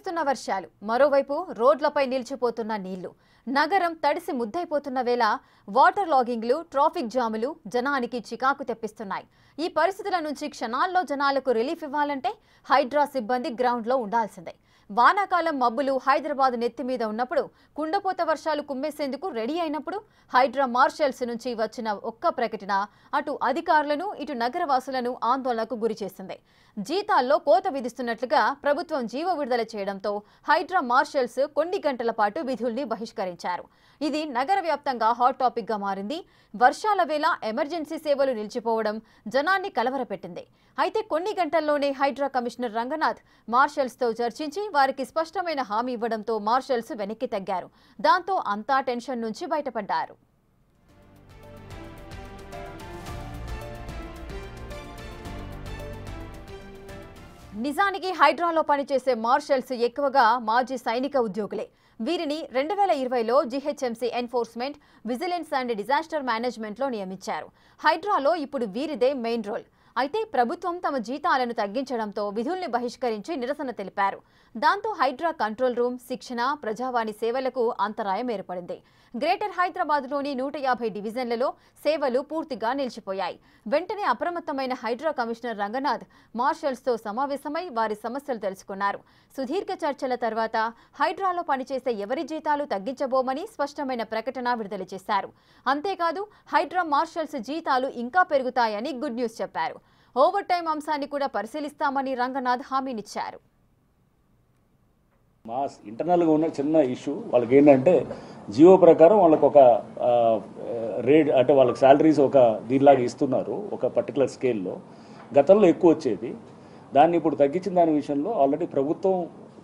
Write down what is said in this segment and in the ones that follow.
కురుస్తున్న వర్షాలు, మరోవైపు రోడ్లపై నిలిచిపోతున్న నీళ్లు, నగరం తడిసి ముద్దైపోతున్న వేళ వాటర్ లాగింగ్లు, ట్రాఫిక్ జాములు జనానికి చికాకు తెప్పిస్తున్నాయి. ఈ పరిస్థితుల నుంచి క్షణాల్లో జనాలకు రిలీఫ్ ఇవ్వాలంటే హైడ్రా సిబ్బంది గ్రౌండ్లో ఉండాల్సిందే. వానాకాలం మబ్బులు హైదరాబాద్ నెత్తి మీద ఉన్నప్పుడు, కుండపోత వర్షాలు కుమ్మేసేందుకు రెడీ అయినప్పుడు హైడ్రా మార్షల్స్ నుంచి వచ్చిన ఒక్క ప్రకటన అటు అధికారులను ఇటు నగరవాసులను ఆందోళనకు గురిచేసింది. జీతాల్లో కోత విధిస్తున్నట్లుగా ప్రభుత్వం జీవో విడుదల చేయడంతో హైడ్రా మార్షల్స్ కొన్ని గంటల పాటు విధుల్ని బహిష్కరించారు. ఇది నగర వ్యాప్తంగా హాట్ టాపిక్ గా మారింది. వర్షాల వేళ ఎమర్జెన్సీ సేవలు నిలిచిపోవడం జనాన్ని కలవరపెట్టింది. అయితే కొన్ని గంటల్లోనే హైడ్రా కమిషనర్ రంగనాథ్ మార్షల్స్ తో చర్చించి వారికి స్పష్టమైన హామీ ఇవ్వడంతో మార్షల్స్ వెనక్కి తగ్గారు. దాంతో అంతా టెన్షన్ నుంచి బయటపడ్డారు. నిజానికి హైడ్రాలో పనిచేసే మార్షల్స్ ఎక్కువగా మాజీ సైనిక ఉద్యోగులే. వీరిని 2020లో GHMC enforcement, vigilance and disaster మేనేజ్మెంట్లో నియమించారు. హైడ్రాలో ఇప్పుడు వీరిదే మెయిన్ రోల్. అయితే ప్రభుత్వం తమ జీతాలను తగ్గించడంతో విధుల్ని బహిష్కరించి నిరసన తెలిపారు. దాంతో హైడ్రా కంట్రోల్ రూమ్, శిక్షణ, ప్రజావాణి సేవలకు అంతరాయం ఏర్పడింది. గ్రేటర్ హైదరాబాద్లోని 150 డివిజన్లలో సేవలు పూర్తిగా నిలిచిపోయాయి. వెంటనే అప్రమత్తమైన హైడ్రా కమిషనర్ రంగనాథ్ మార్షల్స్తో సమావేశమై వారి సమస్యలు తెలుసుకున్నారు. సుదీర్ఘ చర్చల తర్వాత హైడ్రాలో పనిచేసే ఎవరి జీతాలు తగ్గించబోమని స్పష్టమైన ప్రకటన విడుదల చేశారు. అంతేకాదు హైడ్రా మార్షల్స్ జీతాలు ఇంకా పెరుగుతాయని గుడ్ న్యూస్ చెప్పారు. ఓవర్ టైం అంశాన్ని కూడా పరిశీలిస్తామని రంగనాథ్ హామీనిచ్చారు. మా ఇంటర్నల్గా ఉన్న చిన్న ఇష్యూ వాళ్ళకి ఏంటంటే జియో ప్రకారం వాళ్ళకి ఒక రేట్ అంటే వాళ్ళకి శాలరీస్ ఒక దీనిలాగా ఇస్తున్నారు ఒక పర్టికులర్ స్కేల్లో. గతంలో ఎక్కువ వచ్చేది, దాన్ని ఇప్పుడు తగ్గించిన దాని విషయంలో ఆల్రెడీ ప్రభుత్వం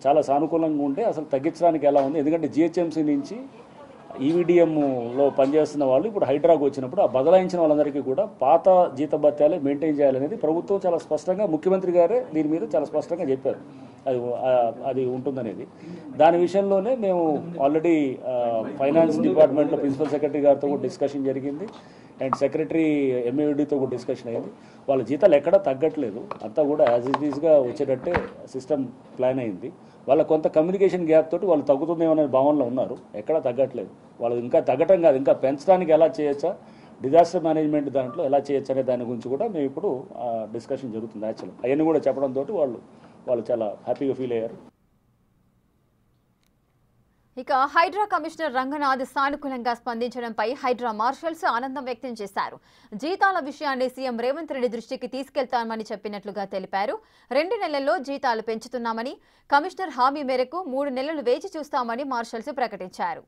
చాలా సానుకూలంగా ఉంటే అసలు తగ్గించడానికి ఎలా ఉంది. ఎందుకంటే జిహెచ్ఎంసీ నుంచి ఈవీడిఎంలో పనిచేస్తున్న వాళ్ళు ఇప్పుడు హైడ్రాకు వచ్చినప్పుడు ఆ బదలాయించిన వాళ్ళందరికీ కూడా పాత జీతభత్యాలే మెయింటైన్ చేయాలనేది ప్రభుత్వం చాలా స్పష్టంగా, ముఖ్యమంత్రి గారే దీని మీద చాలా స్పష్టంగా చెప్పారు. అది ఉంటుందనేది. దాని విషయంలోనే మేము ఆల్రెడీ ఫైనాన్స్ డిపార్ట్మెంట్లో ప్రిన్సిపల్ సెక్రటరీ గారితో కూడా డిస్కషన్ జరిగింది అండ్ సెక్రటరీ ఎంఏడితో కూడా డిస్కషన్ అయింది. వాళ్ళ జీతాలు ఎక్కడా తగ్గట్లేదు, అంతా కూడా యాజ్ ఇట్ ఈస్గా వచ్చేటట్టే సిస్టమ్ ప్లాన్ అయింది. వాళ్ళ కొంత కమ్యూనికేషన్ గ్యాప్ తోటి వాళ్ళు తగ్గుతుందేమనే భావనలో ఉన్నారు, ఎక్కడా తగ్గట్లేదు. వాళ్ళు ఇంకా తగ్గటం కాదు, ఇంకా పెంచడానికి ఎలా చేయొచ్చా, డిజాస్టర్ మేనేజ్మెంట్ దాంట్లో ఎలా చేయొచ్చు అనే దాని గురించి కూడా మేము ఇప్పుడు డిస్కషన్ జరుగుతుంది. యాక్చువల్ అవన్నీ కూడా చెప్పడంతో వాళ్ళు చాలా హ్యాపీగా ఫీల్ అయ్యారు. ఇక హైడ్రా కమిషనర్ రంగనాథ్ సానుకూలంగా స్పందించడంపై హైడ్రా మార్షల్స్ ఆనందం వ్యక్తం చేశారు. జీతాల విషయాన్ని సీఎం రేవంత్ రెడ్డి దృష్టికి తీసుకెళ్తామని చెప్పినట్లుగా తెలిపారు. 2 నెలల్లో జీతాలు పెంచుతున్నామని, కమిషనర్ హామీ మేరకు 3 నెలలు వేచి చూస్తామని మార్షల్స్ ప్రకటించారు.